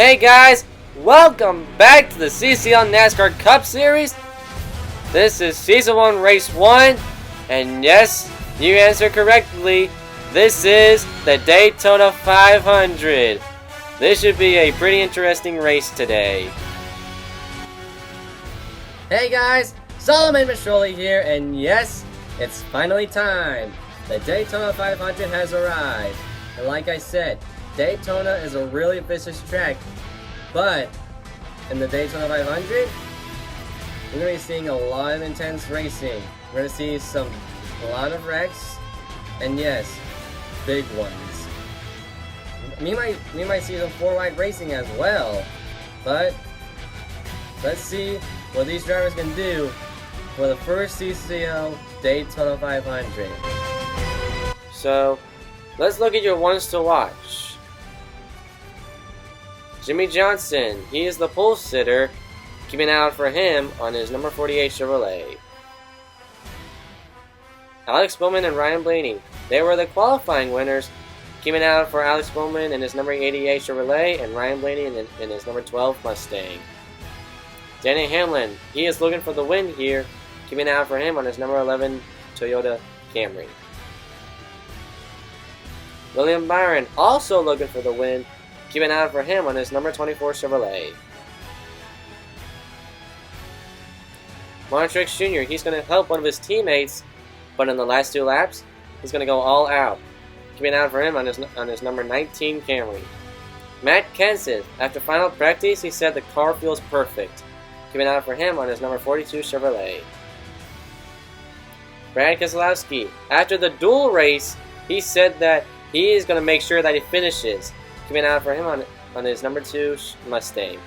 Hey guys, welcome back to the CCL NASCAR Cup Series. This is Season 1 Race 1, and yes, you answered correctly. This is the Daytona 500. This should be a pretty interesting race today. Hey guys, Solomon Masholi here, and yes, it's finally time. The Daytona 500 has arrived. And like I said, Daytona is a really vicious track, but in the Daytona 500, we're going to be seeing a lot of intense racing. We're going to see a lot of wrecks, and yes, big ones. We might see some four-wide racing as well, but let's see what these drivers can do for the first CCL Daytona 500. So, let's look at your ones to watch. Jimmie Johnson, he is the pole sitter, keeping out for him on his number 48 Chevrolet. Alex Bowman and Ryan Blaney, they were the qualifying winners, keeping out for Alex Bowman in his number 88 Chevrolet and Ryan Blaney in his number 12 Mustang. Denny Hamlin, he is looking for the win here, keeping out for him on his number 11 Toyota Camry. William Byron, also looking for the win, keeping out for him on his number 24 Chevrolet. TRUEX Jr., he's going to help one of his teammates, but in the last two laps, he's going to go all out, keeping out for him on his number 19 Camry. Matt Kenseth, after final practice, he said the car feels perfect, keeping out for him on his number 42 Chevrolet. Brad Keselowski, after the dual race, he said that he is going to make sure that he finishes, keeping out for him on his number 2 Mustang.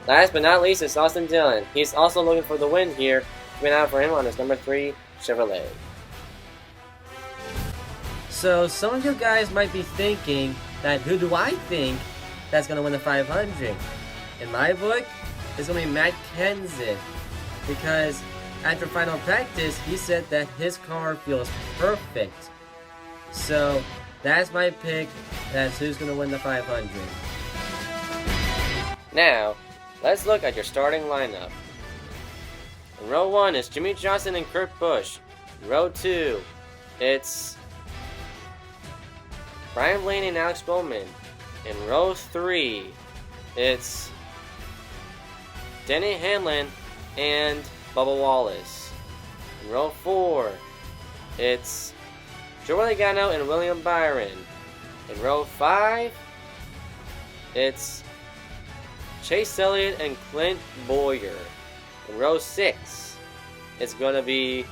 Last but not least is Austin Dillon. He's also looking for the win here, keeping out for him on his number 3 Chevrolet. So some of you guys might be thinking that who do I think that's going to win the 500? In my book, it's going to be Matt Kenseth, because after final practice, he said that his car feels perfect. So that's my pick. That's who's going to win the 500. Now, let's look at your starting lineup. In row 1 is Jimmie Johnson and Kurt Busch. In row 2, it's Ryan Blaney and Alex Bowman. In row 3, it's Denny Hamlin and Bubba Wallace. In row 4, it's Joey Logano and William Byron. In row 5, it's Chase Elliott and Clint Bowyer. In row 6, it's going to be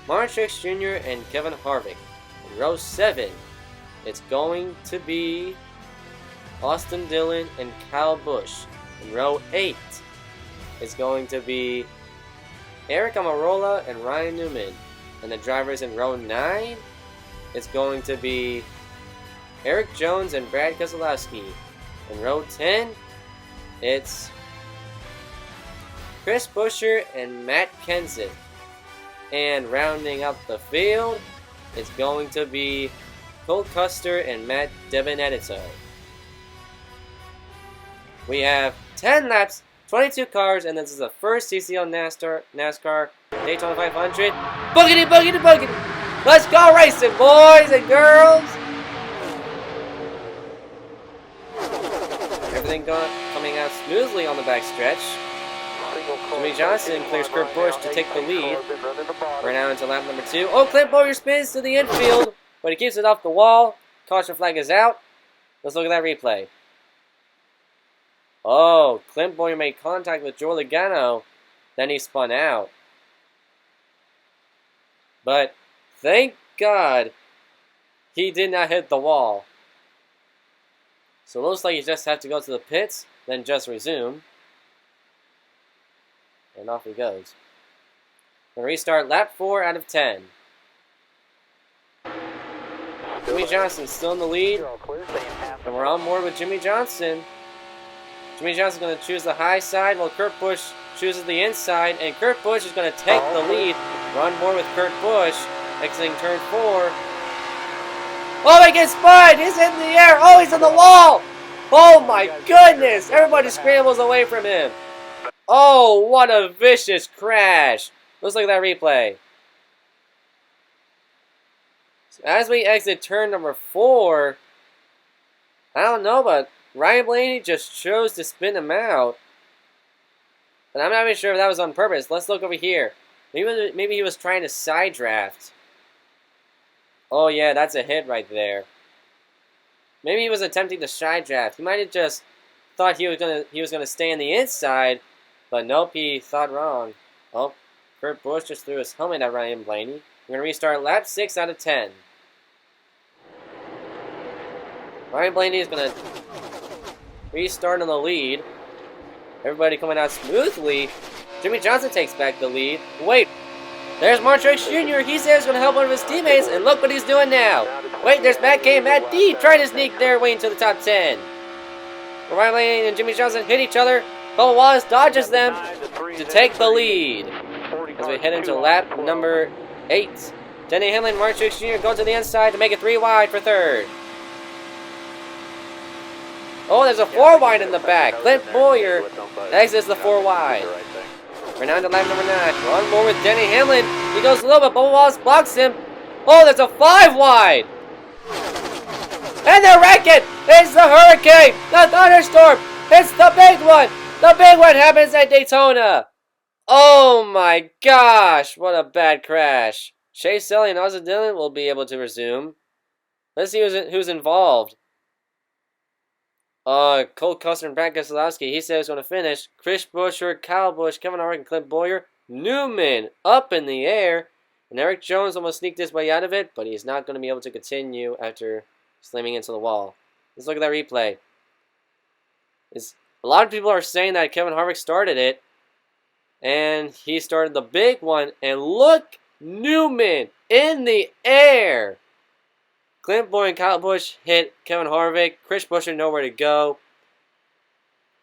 TRUEX Jr. and Kevin Harvick. In row 7, it's going to be Austin Dillon and Kyle Busch. In row 8, it's going to be Eric Almirola and Ryan Newman. And the drivers in row 9, it's going to be Eric Jones and Brad Keselowski. In row 10, it's Chris Buescher and Matt Kenseth. And rounding up the field, it's going to be Cole Custer and Matt DiBenedetto. We have 10 laps, 22 cars, and this is the first CCL NASCAR Daytona 500. Boogity, boogity, boogity! Let's go racing, boys and girls! Everything coming out smoothly on the backstretch. Jimmie Johnson clears Kurt Busch to take the lead. We're now into lap number 2. Oh, Clint Bowyer spins to the infield, but he keeps it off the wall. Caution flag is out. Let's look at that replay. Oh, Clint Bowyer made contact with Joey Logano, then he spun out. But thank God he did not hit the wall. So it looks like you just have to go to the pits, then just resume. And off he goes. We'll restart lap 4 out of 10. Jimmie Johnson still in the lead. And we're on board with Jimmie Johnson. Jimmie Johnson's going to choose the high side while Kurt Busch chooses the inside. And Kurt Busch is going to take the lead. We're on board with Kurt Busch. Exiting turn 4. Oh, he gets spun! He's in the air! Oh, he's on the wall! Oh my goodness! Everybody scrambles away from him. Oh, what a vicious crash. Let's look at that replay. So as we exit turn number 4, I don't know, but Ryan Blaney just chose to spin him out. And I'm not even sure if that was on purpose. Let's look over here. Maybe he was trying to side draft. Oh yeah, that's a hit right there. Maybe he was attempting to side draft. He might have just thought he was gonna stay on the inside, but nope, he thought wrong. Oh, Kurt Busch just threw his helmet at Ryan Blaney. We're gonna restart lap 6 out of 10. Ryan Blaney is gonna restart in the lead. Everybody coming out smoothly. Jimmie Johnson takes back the lead. Wait, there's TRUEX Jr. He says he's going to help one of his teammates, and look what he's doing now. Wait, there's Matt K and Matt D trying to sneak their way into the top 10. Ryan Blaney and Jimmie Johnson hit each other. Bubba Wallace dodges them to take the lead. As we head into lap number 8. Denny Hamlin and TRUEX Jr. go to the inside to make it 3 wide for third. Oh, there's a 4 wide in the back. Clint Bowyer exits the 4 wide. We're now to lap number 9. One more with Denny Hamlin. He goes low, but Bubba Wallace blocks him. Oh, there's a 5 wide. And the wreck-it. It's the hurricane. The thunderstorm. It's the big one. The big one happens at Daytona. Oh my gosh. What a bad crash. Chase Elliott and Austin Dillon will be able to resume. Let's see who's involved. Cole Custer and Brad Keselowski, he said he's going to finish. Chris Buescher, Kyle Busch, Kevin Harvick, and Clint Bowyer. Newman up in the air. And Erik Jones almost sneaked his way out of it, but he's not going to be able to continue after slamming into the wall. Let's look at that replay. A lot of people are saying that Kevin Harvick started it. And he started the big one. And look, Newman in the air. Clint Bowyer and Kyle Busch hit Kevin Harvick. Chris Buescher nowhere to go.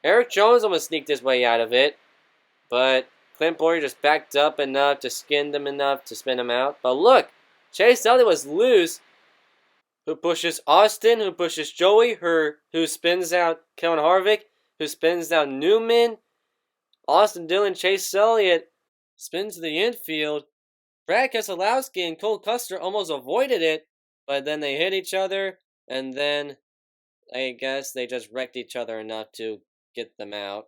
Erik Jones almost sneaked his way out of it. But Clint Bowyer just backed up enough to skin them enough to spin him out. But look, Chase Elliott was loose. Who pushes Austin, who pushes Joey, who spins out Kevin Harvick, who spins out Newman. Austin Dillon, Chase Elliott spins to the infield. Brad Keselowski and Cole Custer almost avoided it. But then they hit each other, and then I guess they just wrecked each other enough to get them out.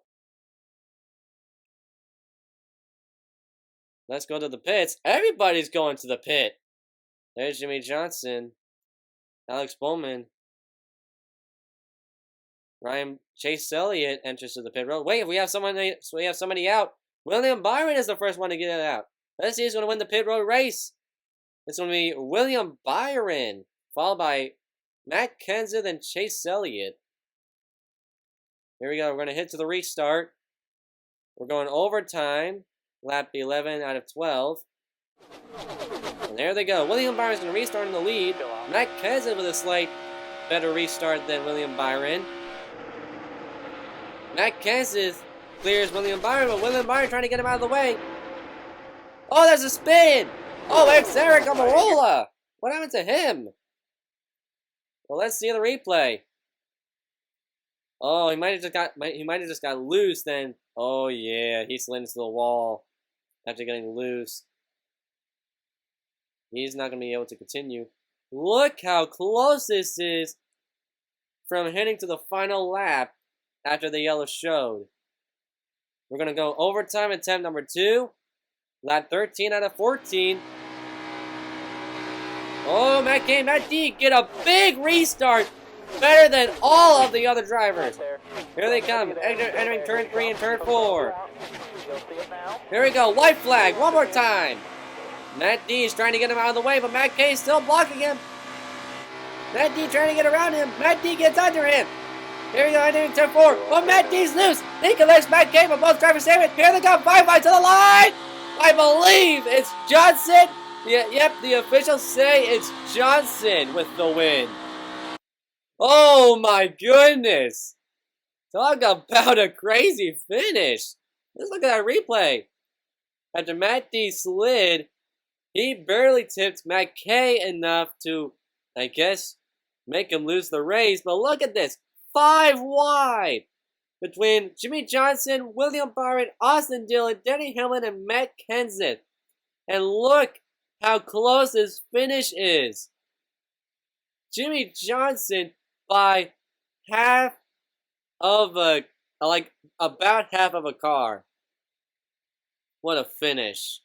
Let's go to the pits. Everybody's going to the pit. There's Jimmie Johnson, Alex Bowman, Chase Elliott enters to the pit road. Wait, we have somebody out. William Byron is the first one to get it out. Let's see who's going to win the pit road race. It's going to be William Byron, followed by Matt Kenseth and Chase Elliott. Here we go. We're going to hit to the restart. We're going overtime. Lap 11 out of 12. And there they go. William Byron's going to restart in the lead. Matt Kenseth with a slight better restart than William Byron. Matt Kenseth clears William Byron, but William Byron trying to get him out of the way. Oh, there's a spin! Oh, it's Eric Almirola! What happened to him? Well, let's see the replay. Oh, he might have just got loose then. Oh yeah, he slid into the wall after getting loose. He's not gonna be able to continue. Look how close this is from hitting to the final lap after the yellow showed. We're gonna go overtime attempt number 2. Lap 13 out of 14. Oh, Matt K, Matt D get a big restart. Better than all of the other drivers. Here they come, entering turn 3 and turn 4. Here we go, white flag, one more time. Matt D is trying to get him out of the way, but Matt K is still blocking him. Matt D trying to get around him. Matt D gets under him. Here we go, entering turn 4. Oh, Matt D's loose. He collects Matt K, but both drivers save it. Here they go, 5 wide to the line. I believe it's Johnson. Yeah, yep, the officials say it's Johnson with the win. Oh my goodness. Talk about a crazy finish. Let's look at that replay. After Matt D slid, he barely tipped Matt K enough to, I guess, make him lose the race. But look at this. 5 wide between Jimmie Johnson, William Byron, Austin Dillon, Denny Hamlin, and Matt Kenseth. And look how close this finish is. Jimmie Johnson by half of about half of a car. What a finish.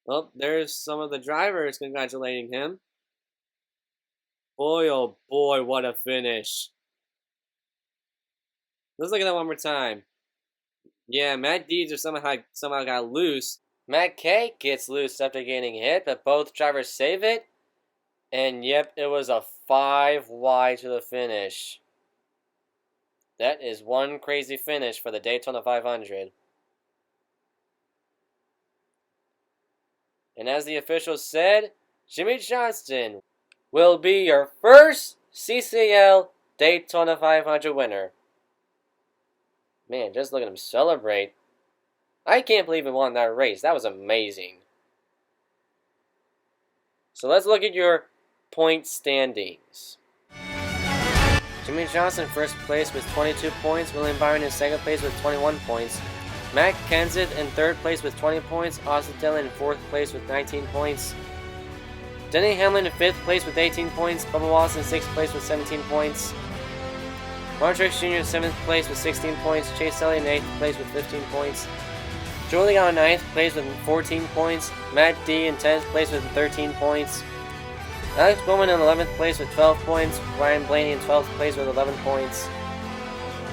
Well, there's some of the drivers congratulating him. Boy, oh boy, what a finish. Let's look at that one more time. Yeah, Matt D just somehow got loose. Matt K gets loose after getting hit, but both drivers save it. And yep, it was a 5 wide to the finish. That is one crazy finish for the Daytona 500. And as the officials said, Jimmie Johnson will be your first CCL Daytona 500 winner. Man, just look at him celebrate. I can't believe he won that race. That was amazing. So let's look at your point standings. Jimmie Johnson first place with 22 points. William Byron in second place with 21 points. Matt Kenseth in third place with 20 points. Austin Dillon in fourth place with 19 points. Denny Hamlin in fifth place with 18 points. Bubba Wallace in sixth place with 17 points. Truex Jr. in seventh place with 16 points. Chase Elliott in eighth place with 15 points. Joey Logano in ninth place with 14 points. Matt D in 10th place with 13 points. Alex Bowman in 11th place with 12 points. Ryan Blaney in 12th place with 11 points.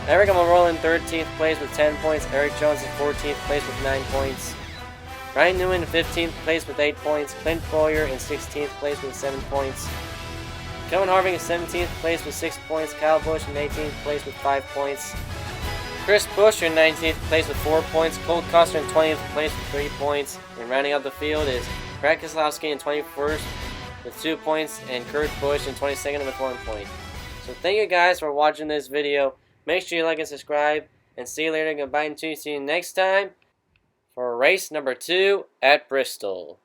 Eric Almirola in 13th place with 10 points. Eric Jones in 14th place with 9 points. Ryan Newman in 15th place with 8 points. Clint Bowyer in 16th place with 7 points. Kevin Harvick in 17th place with 6 points. Kyle Busch in 18th place with 5 points. Chris Buescher in 19th place with 4 points. Cole Custer in 20th place with 3 points. And rounding out the field is Brad Keselowski in 21st with 2 points. And Kurt Busch in 22nd with 1 point. So thank you guys for watching this video. Make sure you like and subscribe. And see you later. Goodbye and see you next time for race number 2 at Bristol.